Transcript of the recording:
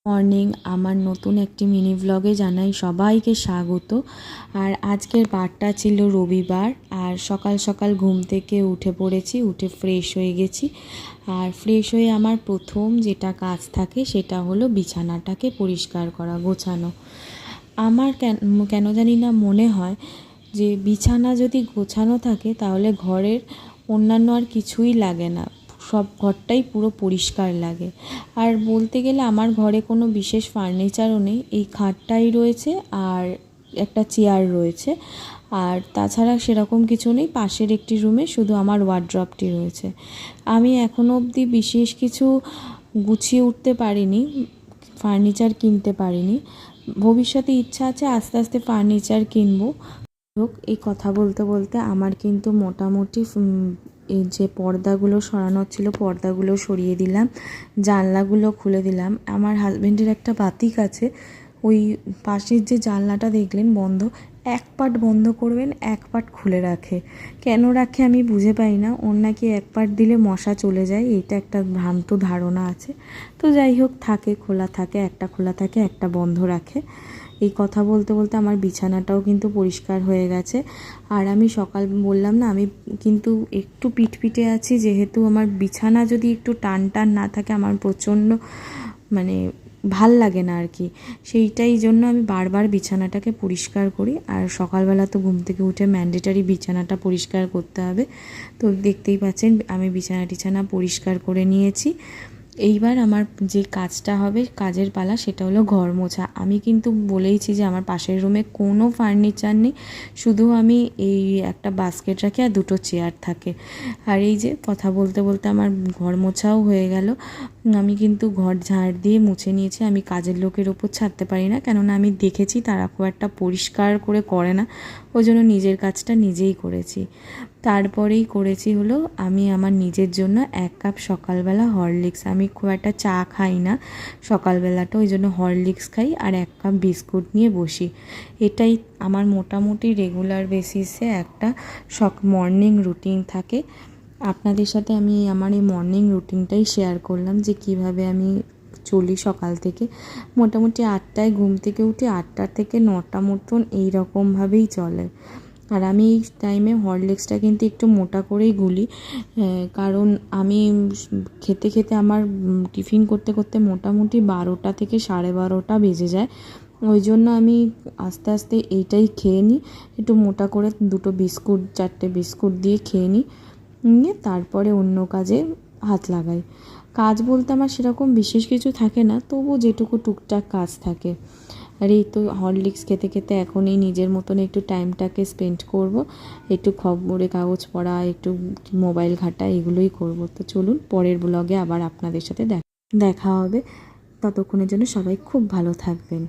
Morning, আমার নতুন একটি মিনি ব্লগে জানাই সবাইকে স্বাগত। আর আজকের বারটা ছিল রবিবার, আর সকাল সকাল ঘুম থেকে উঠে পড়েছি, উঠে ফ্রেশ হয়ে গেছি। আর ফ্রেশ হয়ে আমার প্রথম যেটা কাজ থাকে সেটা হলো বিছানাটাকে পরিষ্কার করা, গোছানো। আমার কেন জানি না মনে হয় যে বিছানা যদি গোছানো থাকে তাহলে ঘরের অন্যান্য আর কিছুই লাগে না, সব ঘরটাই পুরো পরিষ্কার লাগে। আর বলতে গেলে আমার ঘরে কোনো বিশেষ ফার্নিচারও নেই, এই খাটটাই রয়েছে আর একটা চেয়ার রয়েছে। আর তাছাড়া সেরকম কিছু নেই। পাশের একটি রুমে শুধু আমার ওয়ার্ড্রপটি রয়েছে। আমি এখনও অবধি বিশেষ কিছু গুছিয়ে উঠতে পারিনি, ফার্নিচার কিনতে পারিনি। ভবিষ্যতে ইচ্ছা আছে আস্তে আস্তে ফার্নিচার কিনবো। হোক, এই কথা বলতে বলতে আমার কিন্তু মোটামুটি এই যে পর্দাগুলো সরানোর ছিল পর্দাগুলো সরিয়ে দিলাম, জানলাগুলো খুলে দিলাম। আমার হাজব্যান্ডের একটা বাতিক আছে, ওই পাশের যে জানলাটা দেখলেন বন্ধ, এক পাট বন্ধ করবেন এক পাট খুলে রাখে। কেন রাখে আমি বুঝে পাই না। ওর নাকি এক পাট দিলে মশা চলে যায়, এইটা একটা ভ্রান্ত ধারণা আছে। তো যাই হোক, থাকে খোলা থাকে, একটা খোলা থাকে একটা বন্ধ রাখে। এই কথা বলতে বলতে আমার বিছানাটাও কিন্তু পরিষ্কার হয়ে গেছে। আর আমি সকাল বললাম না, আমি কিন্তু একটু পিটপিটে আছি, যেহেতু আমার বিছানা যদি একটু টান টান না থাকে আমার প্রচণ্ড মানে ভাল লাগে না আর কি। সেইটাই জন্য আমি বারবার বিছানাটাকে পরিষ্কার করি। আর সকালবেলা তো ঘুম থেকে উঠে ম্যান্ডেটারি বিছানাটা পরিষ্কার করতে হবে। তো দেখতেই পাচ্ছেন আমি বিছানা পরিষ্কার করে নিয়েছি। এইবার আমার যে কাজটা হবে, কাজের পালা, সেটা হলো ঘর মোছা। আমি কিন্তু বলেইছি যে আমার পাশের রুমে কোনো ফার্নিচার নেই, শুধু আমি এই একটা বাস্কেট রাখি আর দুটো চেয়ার থাকে। আর এই যে কথা বলতে বলতে আমার ঘর মোছাও হয়ে গেল। আমি কিন্তু ঘর ঝাড় দিয়ে মুছে নিয়েছি। আমি কাজের লোকের ওপর ছাড়তে পারি না, কেননা আমি দেখেছি তারা খুব একটা পরিষ্কার করে না, ওই জন্য নিজের কাজটা নিজেই করেছি। তারপরেই করেছি হলো আমি আমার নিজের জন্য 1 কাপ সকালবেলা হরলিক্স। আমি খুব একটা চা খাই না সকালবেলাটা, ওই জন্য হরলিক্স খাই আর 1 কাপ বিস্কুট নিয়ে বসি। এটাই আমার মোটামুটি রেগুলার বেসিসে একটা মর্নিং রুটিন থাকে। আপনাদের সাথে আমি আমার এই মর্নিং রুটিনটাই শেয়ার করলাম যে কিভাবে আমি চলি সকাল থেকে। মোটামুটি 8টায় ঘুম থেকে উঠি, 8টা থেকে 9টা মতন এইরকমভাবেই চলে। আর আমি এই টাইমে হরলিক্সটা কিন্তু একটু মোটা করেই গুলি, কারণ আমি খেতে খেতে আমার টিফিন করতে করতে মোটামুটি 12টা থেকে 12:30 বেজে যায়। ওই জন্য আমি আস্তে আস্তে এইটাই খেয়ে নিই, একটু মোটা করে 2টো বিস্কুট 4টে বিস্কুট দিয়ে খেয়ে নিয়ে তারপরে অন্য কাজে হাত লাগাই। কাজ বলতে আমার সেরকম বিশেষ কিছু থাকে না, তবু যেটুকু টুকটাক কাজ থাকে। আর এই তো হরলিক্স খেতে খেতে এখন এই নিজের মতন একটু টাইমটাকে স্পেন্ড করব, একটু খবরের কাগজ পড়া, একটু মোবাইল ঘাঁটা, এগুলোই করব। তো চলুন, পরের ব্লগে আবার আপনাদের সাথে দেখা হবে। ততক্ষণের জন্য সবাই খুব ভালো থাকবেন।